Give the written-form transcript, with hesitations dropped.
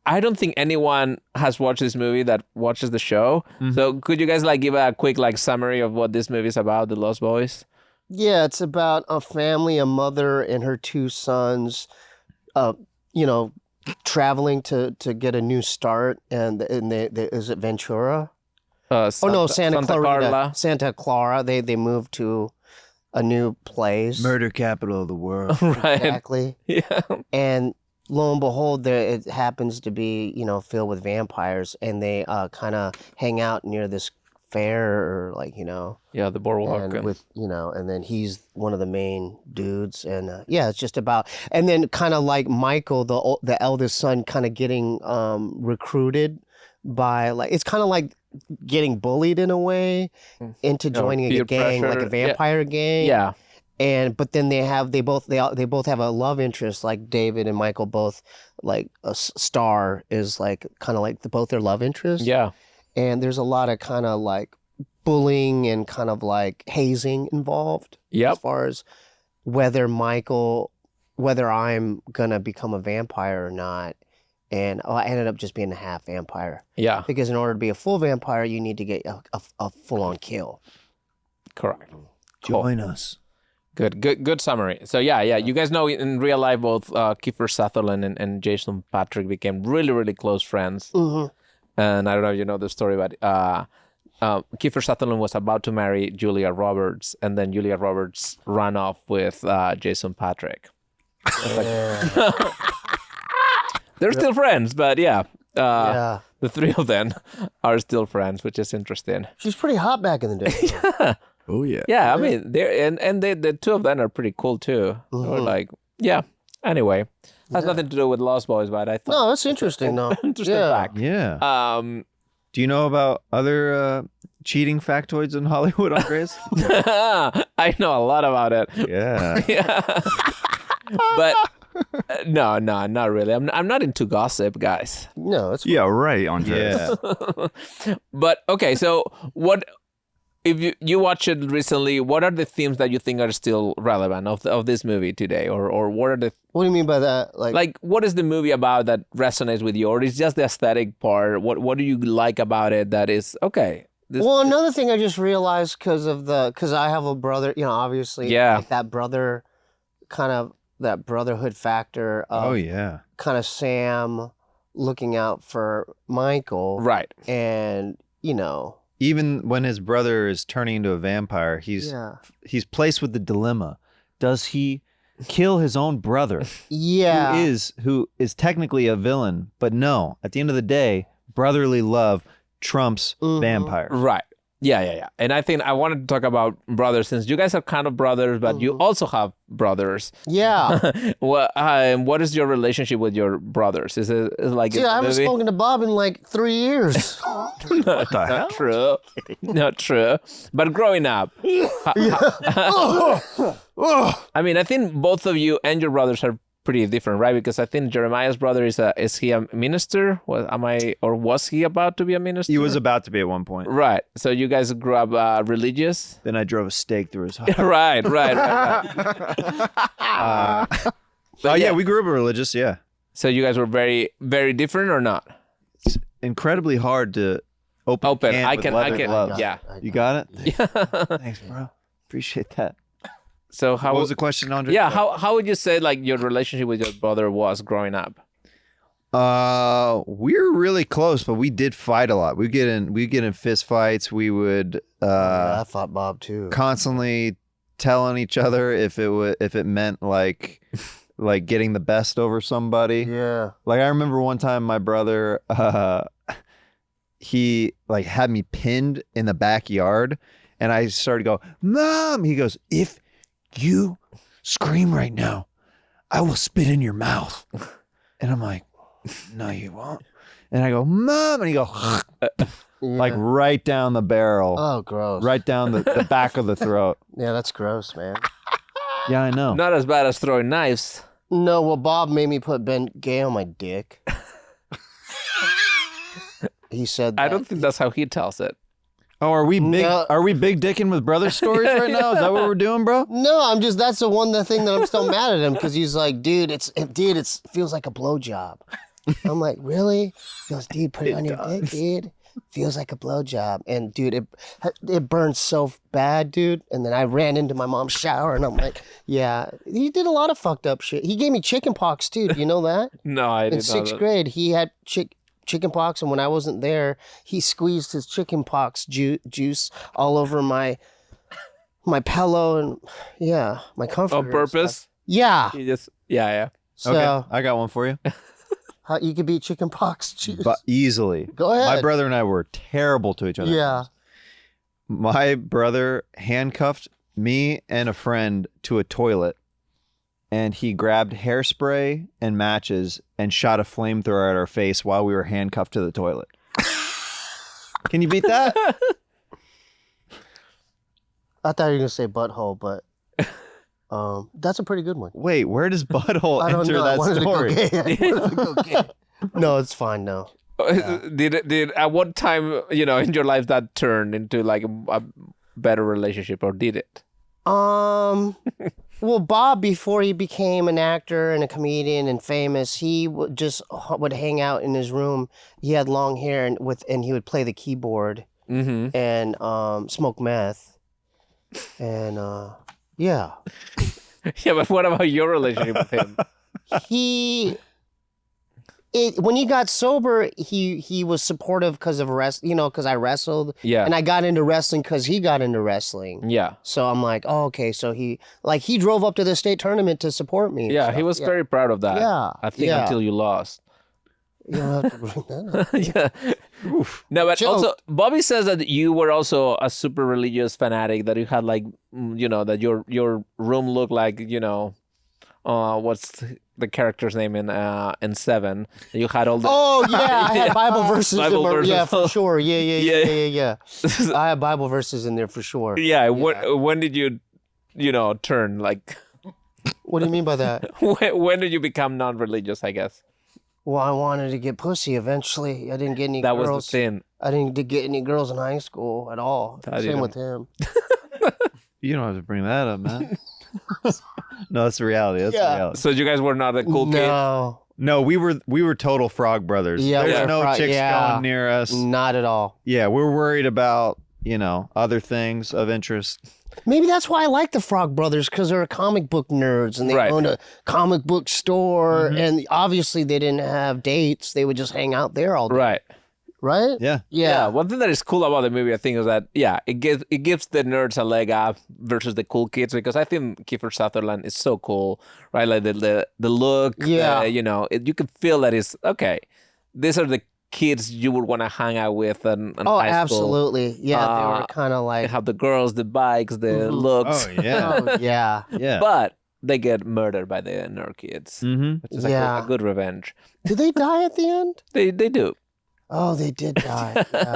I don't think anyone has watched this movie that watches the show. So could you guys like give a quick like summary of what this movie is about, The Lost Boys? Yeah, it's about a family, a mother and her two sons, traveling to get a new start. And they is it Ventura? Santa Clarita. Santa Clara. They moved to a new place. Murder capital of the world. Right. Exactly. Yeah. And lo and behold, it happens to be, filled with vampires, and they kind of hang out near this fair, or Yeah, the boardwalk. and with and then he's one of the main dudes, and it's just about, and then kind of like Michael, the eldest son, kind of getting recruited by, like, it's kind of like getting bullied in a way into joining a gang, pressure. like a vampire gang. Yeah. But then they both have a love interest, like David and Michael both, like a Star is like kind of like both their love interests. Yeah. And there's a lot of kind of like bullying and kind of like hazing involved. Yep. As far as whether I'm gonna become a vampire or not. And I ended up just being a half vampire. Yeah. Because in order to be a full vampire, you need to get a full-on kill. Correct. Join us. Good summary. So yeah. You guys know in real life both Kiefer Sutherland and Jason Patric became really, really close friends. Mm-hmm. And I don't know if you know the story, but Kiefer Sutherland was about to marry Julia Roberts, and then Julia Roberts ran off with Jason Patric. They're still friends, but the three of them are still friends, which is interesting. She's pretty hot back in the day. Yeah. Oh yeah. Yeah, I mean, the two of them are pretty cool too. Or like, Anyway, has nothing to do with Lost Boys, but I thought. No, that's interesting though. Interesting fact. Yeah. Do you know about other cheating factoids in Hollywood, Andres? I know a lot about it. Yeah. Yeah. But no, not really. I'm not into gossip, guys. No, it's Yeah, right, Andres. Yeah. But okay, so what? If you watch it recently, what are the themes that you think are still relevant of this movie today, or what are the? What do you mean by that? Like, what is the movie about that resonates with you, or is just the aesthetic part? What do you like about it that is okay? Well, another thing I just realized because I have a brother, obviously, like that brother, kind of that brotherhood factor. Of Oh yeah. Kind of Sam looking out for Michael, Right. And Even when his brother is turning into a vampire, he's placed with the dilemma: does he kill his own brother? Yeah. Who is technically a villain, but no. At the end of the day, brotherly love trumps vampire. Right. Yeah. And I think I wanted to talk about brothers, since you guys are kind of brothers, but you also have brothers. Yeah. What is your relationship with your brothers? Is it like? I haven't spoken to Bob in like 3 years. Not true. Not true. But growing up, I mean, I think both of you and your brothers are pretty different, right? Because I think Jeremiah's brother is he a minister? Was he about to be a minister? He was about to be at one point. Right. So you guys grew up religious? Then I drove a stake through his heart. Right. We grew up religious, yeah. So you guys were very, very different, or not? It's incredibly hard to open. I can. Love. Yeah. You got it? Yeah. Thanks, bro. Appreciate that. So how What was the question, Andre? Yeah. How would you say like your relationship with your brother was growing up? We were really close, but we did fight a lot. We get in fist fights. We would I fought Bob too. Constantly telling each other if it meant like getting the best over somebody. Yeah. Like I remember one time my brother he like had me pinned in the backyard, and I started to go, "Mom!" He goes, "If you scream right now, I will spit in your mouth." And I'm like, "No, you won't." And I go, "Mom," and he goes, like right down the barrel. Oh, gross. Right down the back of the throat. Yeah, that's gross, man. Yeah, I know. Not as bad as throwing knives. No, well, Bob made me put Ben Gay on my dick. He said that. I don't think that's how he tells it. Oh, are we big? No. Are we big dicking with brother stories right now? Is that what we're doing, bro? No, that's the thing that I'm still mad at him, because he's like, dude, it feels like a blowjob. I'm like, really? He goes, dude, put it on your dick, dude. Feels like a blowjob. And dude, it burns so bad, dude. And then I ran into my mom's shower and I'm like, yeah, he did a lot of fucked up shit. He gave me chicken pox too. Do you know that? No, I didn't In know sixth that. grade, he had chicken pox, and when I wasn't there, he squeezed his chicken pox juice all over my pillow and my comforter. On and purpose? stuff. Yeah. He just, yeah. So Okay, I got one for you. how you could beat chicken pox juice? But easily. Go ahead. My brother and I were terrible to each other. Yeah. My brother handcuffed me and a friend to a toilet, and he grabbed hairspray and matches and shot a flamethrower at our face while we were handcuffed to the toilet. Can you beat that? I thought you were gonna say butthole, but that's a pretty good one. Wait, where does butthole I don't enter know. I that wanted to go story? gay. I wanted to go gay. No, it's fine. No. Did at what time, in your life that turned into like a better relationship, or did it? Well, Bob, before he became an actor and a comedian and famous, he would hang out in his room. He had long hair and he would play the keyboard and smoke meth. And yeah. Yeah, but what about your relationship with him? When he got sober, he was supportive because of because I wrestled. Yeah. And I got into wrestling because he got into wrestling. Yeah. So I'm like, oh, okay. So he drove up to the state tournament to support me. Yeah, So, he was very proud of that. Yeah, I think yeah. until you lost. You don't have to bring that up. Yeah. No, but Joke. also Bobby says that you were also a super religious fanatic, that you had like, that your room looked like, what's the character's name in Seven? You had all the Oh yeah, I had Bible verses. Bible verses. Yeah, for sure. Yeah. Yeah. I had Bible verses in there for sure. Yeah. When did you, turn like? What do you mean by that? When did you become non-religious? I guess Well, I wanted to get pussy eventually. I didn't get any that girls. was the sin. I didn't get any girls in high school at all. I Same didn't. with him. You don't have to bring that up, man. No, that's the reality. That's the Yeah. reality. So you guys were not a cool kid. No, we were total frog brothers. Yeah, There's we were no frog- chicks yeah. going near us. Not at all. Yeah, we're worried about, other things of interest. Maybe that's why I like the Frog Brothers, because they're comic book nerds and they Right. owned a comic book store. And obviously they didn't have dates. They would just hang out there all day. Right. Right? Yeah. Yeah, one thing that is cool about the movie, I think, is that it gives the nerds a leg up versus the cool kids, because I think Kiefer Sutherland is so cool, right? Like the look, Yeah. you can feel that it's okay. These are the kids you would want to hang out with in Oh, high school. absolutely. Yeah, they were kind of They like, have the girls, the bikes, the looks, Oh, yeah. oh, yeah. Yeah. but they get murdered by the nerd kids, Mm-hmm. which is Yeah. a good revenge. Did they die at the end? They do. Oh, they did die. Yeah.